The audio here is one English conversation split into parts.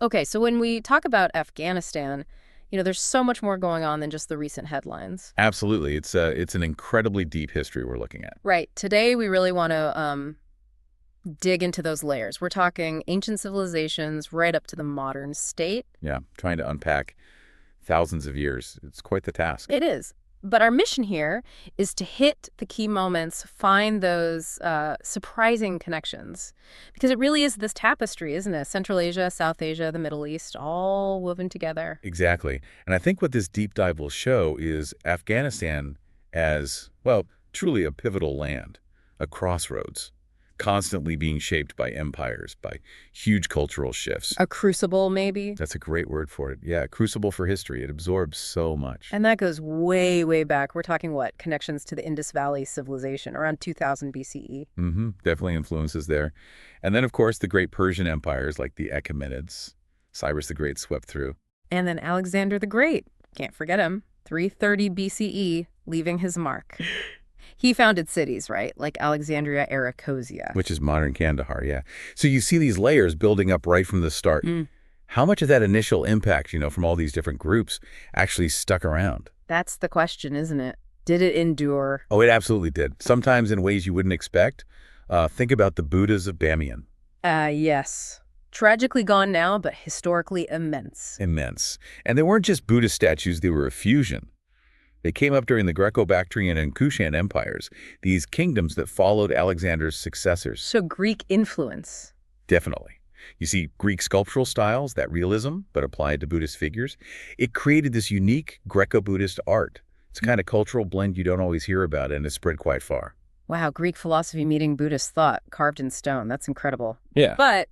Okay, so when we talk about Afghanistan, there's so much more going on than just the recent headlines. Absolutely. It's an incredibly deep history we're looking at. Right. Today, we really want to dig into those layers. We're talking ancient civilizations right up to the modern state. Yeah, trying to unpack thousands of years. It's quite the task. It is. But our mission here is to hit the key moments, find those surprising connections. Because it really is this tapestry, isn't it? Central Asia, South Asia, the Middle East, all woven together. Exactly. And I think what this deep dive will show is Afghanistan as, well, truly a pivotal land, a crossroads, constantly being shaped by empires, by huge cultural shifts. A crucible, maybe? That's a great word for it. Yeah, crucible for history. It absorbs so much. And that goes way, way back. We're talking what? Connections to the Indus Valley civilization, around 2000 BCE. Definitely influences there. And then, of course, the great Persian empires like the Achaemenids. Cyrus the Great swept through. And then Alexander the Great. Can't forget him. 330 BCE, leaving his mark. He founded cities, right? Like Alexandria Arachosia. Which is modern Kandahar, yeah. So you see these layers building up right from the start. How much of that initial impact, from all these different groups actually stuck around? That's the question, isn't it? Did it endure? Oh, it absolutely did. Sometimes in ways you wouldn't expect. Think about the Buddhas of Bamiyan. Yes. Tragically gone now, but historically immense. Immense. And they weren't just Buddhist statues, they were a fusion. They came up during the Greco-Bactrian and Kushan empires, these kingdoms that followed Alexander's successors. So Greek influence. Definitely. You see Greek sculptural styles, that realism, but applied to Buddhist figures. It created this unique Greco-Buddhist art. It's a kind of cultural blend you don't always hear about, and it's spread quite far. Wow, Greek philosophy meeting Buddhist thought, carved in stone. That's incredible. Yeah. But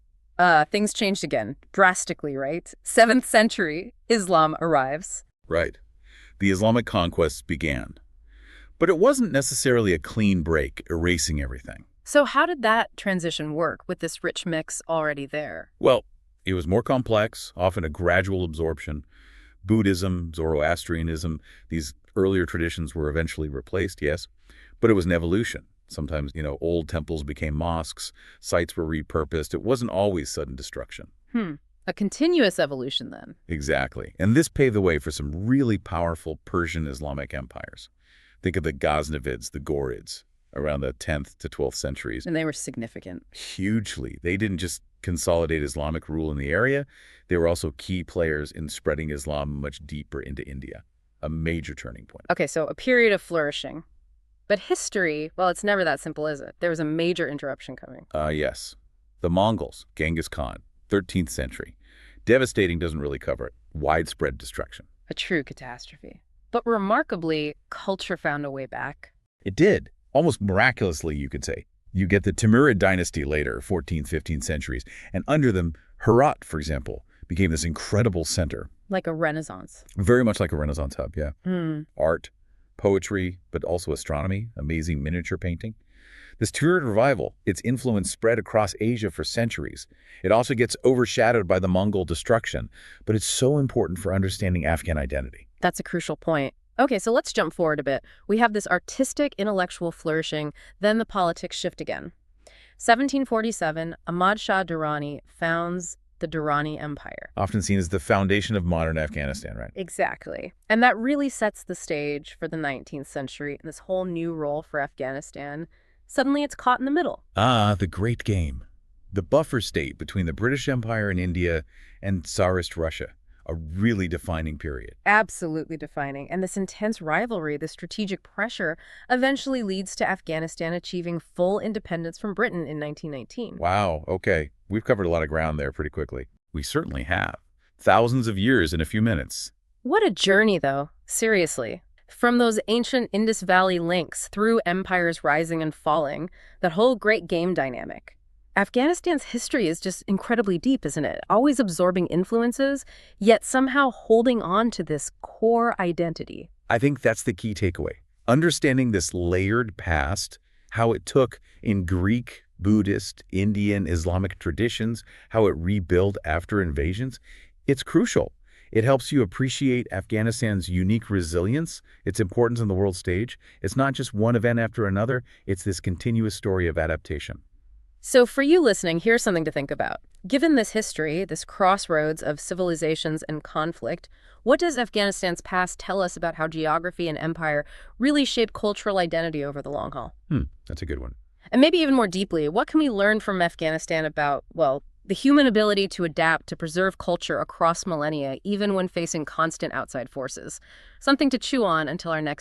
things changed again, drastically, right? 7th century, Islam arrives. Right. The Islamic conquests began. But it wasn't necessarily a clean break, erasing everything. So how did that transition work with this rich mix already there? Well, it was more complex, often a gradual absorption. Buddhism, Zoroastrianism, these earlier traditions were eventually replaced, yes, but it was an evolution. Sometimes, old temples became mosques, sites were repurposed. It wasn't always sudden destruction. A continuous evolution, then. Exactly. And this paved the way for some really powerful Persian Islamic empires. Think of the Ghaznavids, the Ghurids, around the 10th to 12th centuries. And they were significant. Hugely. They didn't just consolidate Islamic rule in the area. They were also key players in spreading Islam much deeper into India. A major turning point. Okay, so a period of flourishing. But history, well, it's never that simple, is it? There was a major interruption coming. Yes. The Mongols, Genghis Khan, 13th century. Devastating doesn't really cover it. Widespread destruction. A true catastrophe. But remarkably, culture found a way back. It did. Almost miraculously, you could say. You get the Timurid dynasty later, 14th, 15th centuries, and under them, Herat, for example, became this incredible center. Like a renaissance. Very much like a Renaissance hub, yeah. Art, poetry, but also astronomy, amazing miniature painting. This Timurid revival, its influence spread across Asia for centuries. It also gets overshadowed by the Mongol destruction, but it's so important for understanding Afghan identity. That's a crucial point. Okay, so let's jump forward a bit. We have this artistic, intellectual flourishing, then the politics shift again. 1747, Ahmad Shah Durrani founds the Durrani Empire. Often seen as the foundation of modern Afghanistan, right? Exactly. And that really sets the stage for the 19th century and this whole new role for Afghanistan. Suddenly it's caught in the middle. Ah, the great game. The buffer state between the British Empire and India and Tsarist Russia. A really defining period. Absolutely defining. And this intense rivalry, the strategic pressure, eventually leads to Afghanistan achieving full independence from Britain in 1919. Wow, okay. We've covered a lot of ground there pretty quickly. We certainly have. Thousands of years in a few minutes. What a journey, though. Seriously. From those ancient Indus Valley links through empires rising and falling, that whole great game dynamic. Afghanistan's history is just incredibly deep, isn't it? Always absorbing influences, yet somehow holding on to this core identity. I think that's the key takeaway. Understanding this layered past, how it took in Greek, Buddhist, Indian, Islamic traditions, how it rebuilt after invasions, it's crucial. It helps you appreciate Afghanistan's unique resilience, its importance on the world stage. It's not just one event after another, it's this continuous story of adaptation. So for you listening, here's something to think about. Given this history, this crossroads of civilizations and conflict, what does Afghanistan's past tell us about how geography and empire really shaped cultural identity over the long haul? That's a good one. And maybe even more deeply, what can we learn from Afghanistan about, well, the human ability to adapt, to preserve culture across millennia, even when facing constant outside forces? Something to chew on until our next